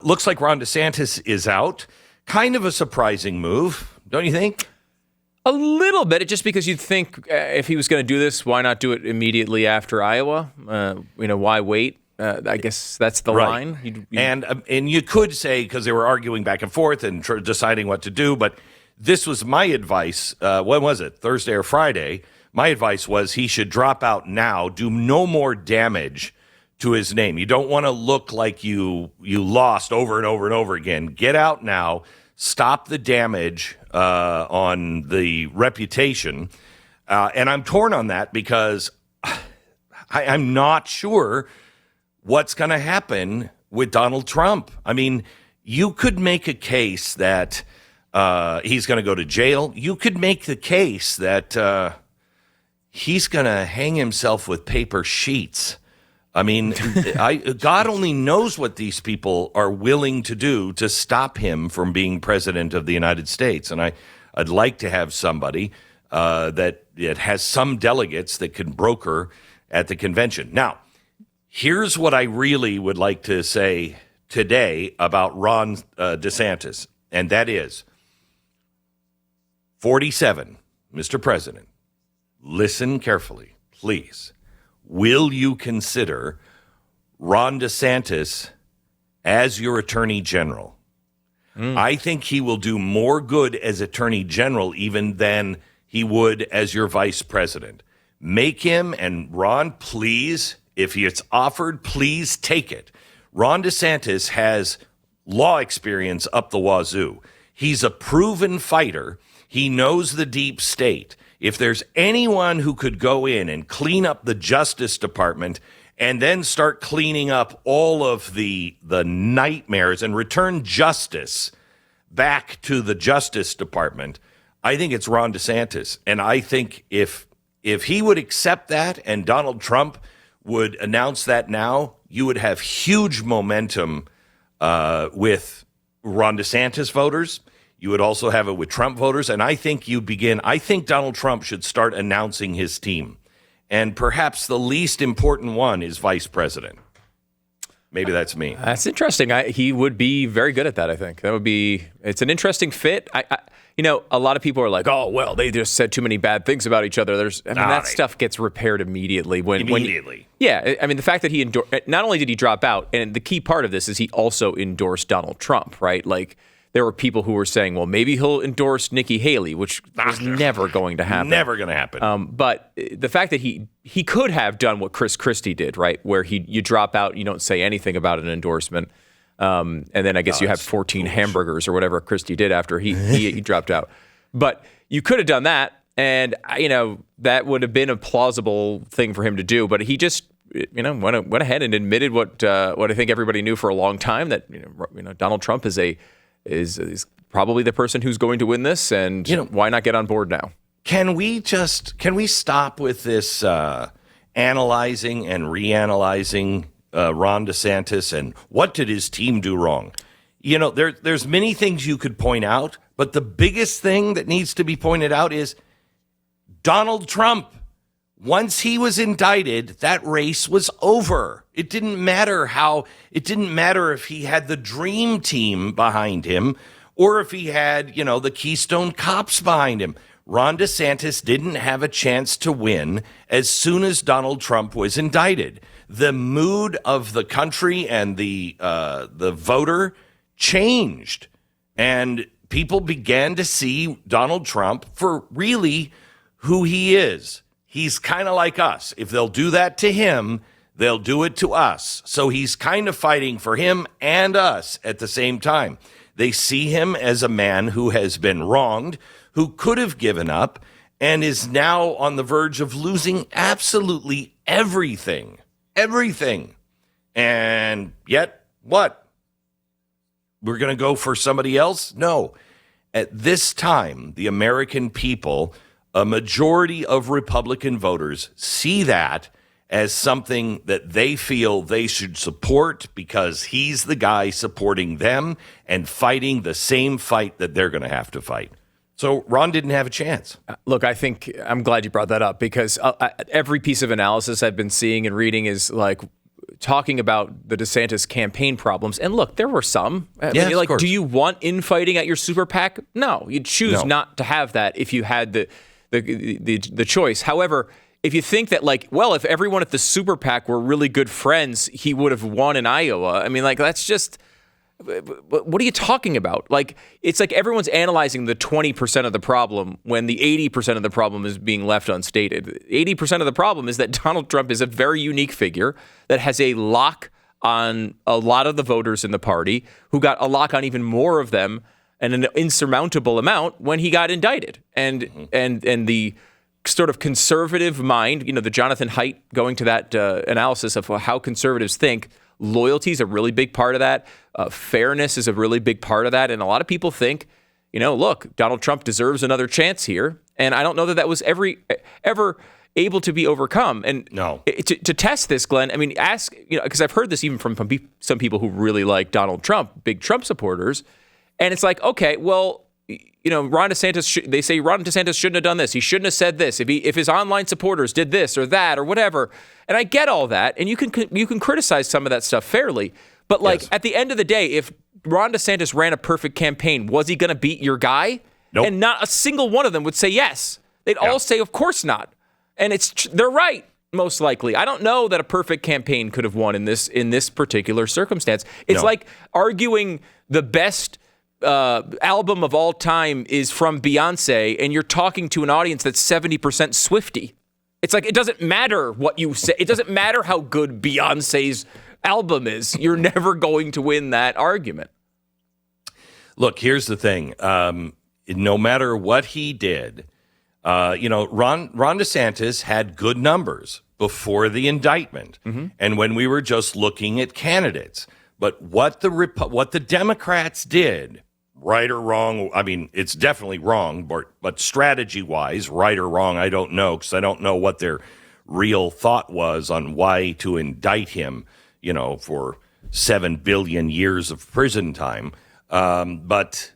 Looks like Ron DeSantis is out. Kind of a surprising move, don't you think? A little bit, just because you'd think if he was going to do this, why not do it immediately after Iowa? Why wait? I guess that's the line. And you could say, because they were arguing back and forth and deciding what to do, but this was my advice. When was it? Thursday or Friday? My advice was he should drop out now, do no more damage to his name. You don't want to look like you lost over and over and over again. Get out now. Stop the damage on the reputation. And I'm torn on that because I'm not sure what's going to happen with Donald Trump. I mean, you could make a case that he's going to go to jail. You could make the case that he's going to hang himself with paper sheets. I mean, God only knows what these people are willing to do to stop him from being president of the United States. And I'd like to have somebody that has some delegates that can broker at the convention. Now, here's what I really would like to say today about Ron DeSantis, and that is 47, Mr. President, listen carefully, please. Will you consider Ron DeSantis as your attorney general? I think he will do more good as attorney general even than he would as your vice president. Make him, and Ron, please, if it's offered, please take it. Ron DeSantis has law experience up the wazoo. He's a proven fighter. He knows the deep state. If there's anyone who could go in and clean up the Justice Department and then start cleaning up all of the nightmares and return justice back to the Justice Department, I think it's Ron DeSantis. And I think if he would accept that and Donald Trump would announce that now, you would have huge momentum with Ron DeSantis voters. You would also have it with Trump voters. And I think I think Donald Trump should start announcing his team. And perhaps the least important one is vice president. Maybe that's me. That's interesting. He would be very good at that, I think. It's an interesting fit. A lot of people are like, oh, well, they just said too many bad things about each other. That stuff gets repaired immediately. The fact that he not only did he drop out, and the key part of this is he also endorsed Donald Trump, right? Like, there were people who were saying, well, maybe he'll endorse Nikki Haley, which was never going to happen. Never going to happen. But the fact that he could have done what Chris Christie did, right, where you drop out, you don't say anything about an endorsement, and then I guess you have 14 hamburgers or whatever Christie did after he dropped out. But you could have done that, and that would have been a plausible thing for him to do. But he just went ahead and admitted what I think everybody knew for a long time, that Donald Trump is probably the person who's going to win this, and why not get on board now? Can we stop with this analyzing and reanalyzing Ron DeSantis and what did his team do wrong? There's many things you could point out, but the biggest thing that needs to be pointed out is Donald Trump. Once he was indicted, that race was over. It didn't matter if he had the dream team behind him or if he had, the Keystone Cops behind him. Ron DeSantis didn't have a chance to win as soon as Donald Trump was indicted. The mood of the country and the voter changed, and people began to see Donald Trump for really who he is. He's kind of like us. If they'll do that to him, they'll do it to us. So he's kind of fighting for him and us at the same time. They see him as a man who has been wronged, who could have given up, and is now on the verge of losing absolutely everything. Everything. And yet, what? We're going to go for somebody else? No. At this time, the American people, a majority of Republican voters, see that as something that they feel they should support because he's the guy supporting them and fighting the same fight that they're going to have to fight. So Ron didn't have a chance. Look, I'm glad you brought that up because every piece of analysis I've been seeing and reading is like talking about the DeSantis campaign problems. And look, there were some. Yes, of course. Do you want infighting at your super PAC? No, you'd choose not to have that if you had the choice. However, if you think that, if everyone at the super PAC were really good friends, he would have won in Iowa. I mean, that's just, what are you talking about? It's like everyone's analyzing the 20% of the problem when the 80% of the problem is being left unstated. 80% of the problem is that Donald Trump is a very unique figure that has a lock on a lot of the voters in the party, who got a lock on even more of them and an insurmountable amount when he got indicted. And the sort of conservative mind, the Jonathan Haidt going to that analysis of how conservatives think. Loyalty is a really big part of that. Fairness is a really big part of that. And a lot of people think, look, Donald Trump deserves another chance here. And I don't know that was ever able to be overcome. And to test this, Glenn, I mean, ask, because I've heard this even from some people who really like Donald Trump, big Trump supporters. And it's like, okay, well, Ron DeSantis, they say Ron DeSantis shouldn't have done this. He shouldn't have said this. If his online supporters did this or that or whatever. And I get all that. And you can criticize some of that stuff fairly. But at the end of the day, if Ron DeSantis ran a perfect campaign, was he going to beat your guy? Nope. And not a single one of them would say yes. They'd all say, of course not. And they're right, most likely. I don't know that a perfect campaign could have won in this particular circumstance. It's like arguing the best album of all time is from Beyonce, and you're talking to an audience that's 70% Swiftie. It's like, it doesn't matter what you say. It doesn't matter how good Beyonce's album is. You're never going to win that argument. Look, here's the thing. No matter what he did, Ron DeSantis had good numbers before the indictment, and when we were just looking at candidates. But what the Democrats did, right or wrong, I mean, it's definitely wrong, but strategy-wise, right or wrong, I don't know, because I don't know what their real thought was on why to indict him, for 7 billion years of prison time. But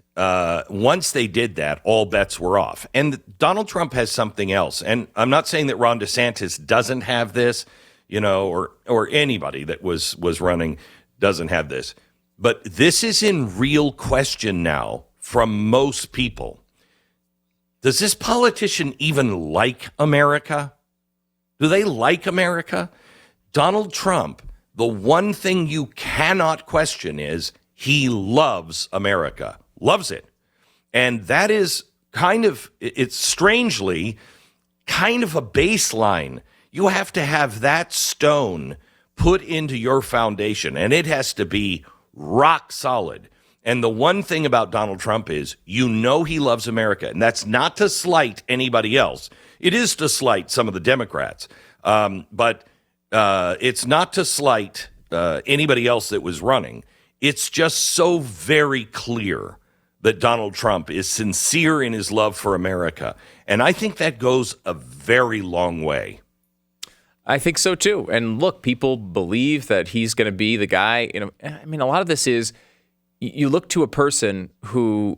once they did that, all bets were off. And Donald Trump has something else. And I'm not saying that Ron DeSantis doesn't have this, or anybody that was running doesn't have this. But this is in real question now from most people. Does this politician even like America? Do they like America? Donald Trump, the one thing you cannot question is he loves America, loves it. And that is it's strangely kind of a baseline. You have to have that stone put into your foundation, and it has to be rock solid. And the one thing about Donald Trump is, he loves America, and that's not to slight anybody else. It is to slight some of the Democrats, but it's not to slight anybody else that was running. It's just so very clear that Donald Trump is sincere in his love for America, and I think that goes a very long way. I think so, too. And look, people believe that he's going to be the guy. I mean, a lot of this is you look to a person who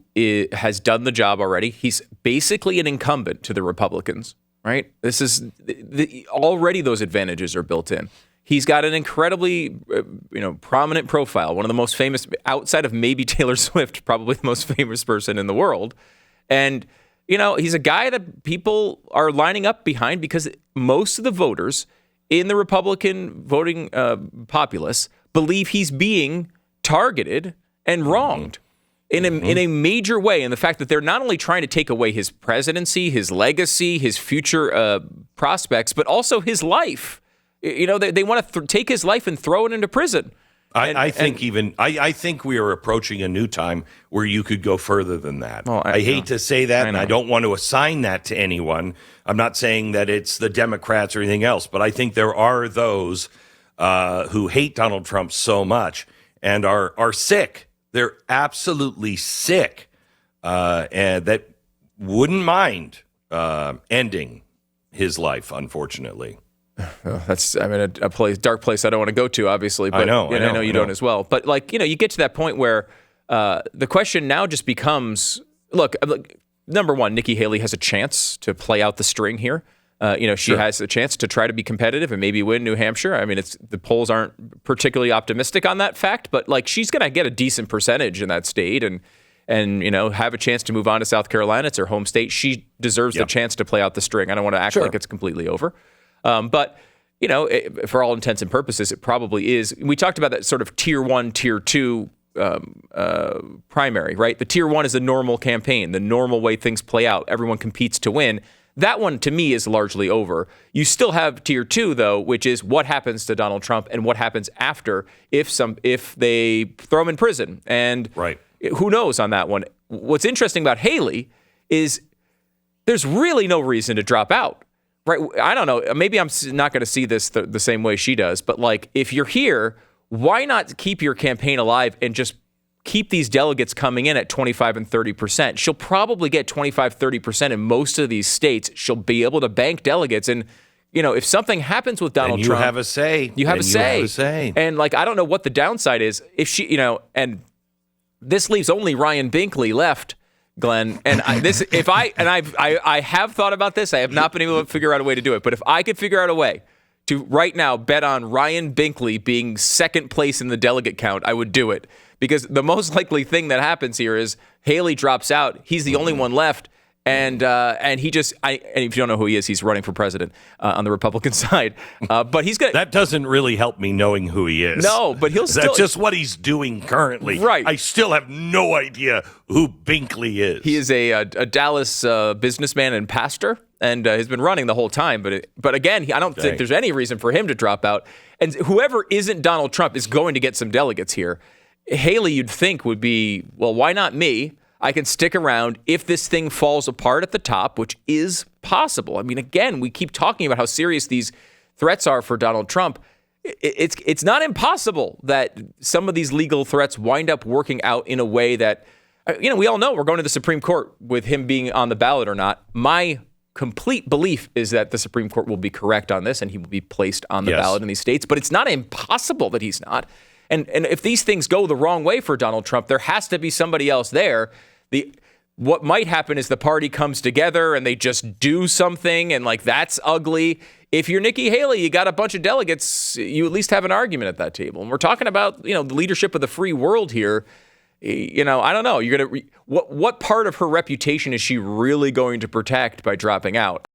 has done the job already. He's basically an incumbent to the Republicans, right? This is already those advantages are built in. He's got an incredibly, prominent profile, one of the most famous, outside of maybe Taylor Swift, probably the most famous person in the world. And, he's a guy that people are lining up behind because most of the voters in the Republican voting populace believe he's being targeted and wronged in a major way. And the fact that they're not only trying to take away his presidency, his legacy, his future prospects, but also his life. They want to take his life and throw it into prison. I think we are approaching a new time where you could go further than that. Well, I hate to say that, and I don't want to assign that to anyone. I'm not saying that it's the Democrats or anything else, but I think there are those who hate Donald Trump so much and are sick. They're absolutely sick, and that wouldn't mind ending his life, unfortunately. That's, a dark place I don't want to go to, obviously. But I know you don't as well. But you get to that point where the question now just becomes, look, number one, Nikki Haley has a chance to play out the string here. She has a chance to try to be competitive and maybe win New Hampshire. I mean, the polls aren't particularly optimistic on that fact, but like she's going to get a decent percentage in that state and have a chance to move on to South Carolina. It's her home state. She deserves the chance to play out the string. I don't want to act like it's completely over, but for all intents and purposes, it probably is. We talked about that sort of tier 1, tier 2 primary, right? The tier 1 is a normal campaign, the normal way things play out. Everyone competes to win. That one, to me, is largely over. You still have tier 2, though, which is what happens to Donald Trump and what happens after if they throw him in prison. And who knows on that one. What's interesting about Haley is there's really no reason to drop out. Right? I don't know. Maybe I'm not going to see this the same way she does. But like, if you're here, why not keep your campaign alive and just keep these delegates coming in at 25 and 30%. She'll probably get 25, 30% in most of these states. She'll be able to bank delegates. And, if something happens with Donald Trump, you have a say. You have a say. And like, I don't know what the downside is. If she, and this leaves only Ryan Binkley left, Glenn. And I have thought about this. I have not been able to figure out a way to do it. But if I could figure out a way to right now bet on Ryan Binkley being second place in the delegate count, I would do it. Because the most likely thing that happens here is Haley drops out. He's the only one left. And he just, and if you don't know who he is, he's running for president on the Republican side. But he's going to. That doesn't really help me knowing who he is. No, but he'll still. That's just what he's doing currently. Right. I still have no idea who Binkley is. He is a Dallas businessman and pastor. And has been running the whole time. But again, I don't think there's any reason for him to drop out. And whoever isn't Donald Trump is going to get some delegates here. Haley, you'd think, would be, well, why not me? I can stick around if this thing falls apart at the top, which is possible. I mean, again, we keep talking about how serious these threats are for Donald Trump. It's not impossible that some of these legal threats wind up working out in a way that, we all know we're going to the Supreme Court with him being on the ballot or not. My complete belief is that the Supreme Court will be correct on this and he will be placed on the ballot in these states. But it's not impossible that he's not. And if these things go the wrong way for Donald Trump, there has to be somebody else there. What might happen is the party comes together and they just do something, and like that's ugly. If you're Nikki Haley, you got a bunch of delegates, you at least have an argument at that table. And we're talking about the leadership of the free world here. I don't know. You're gonna what part of her reputation is she really going to protect by dropping out?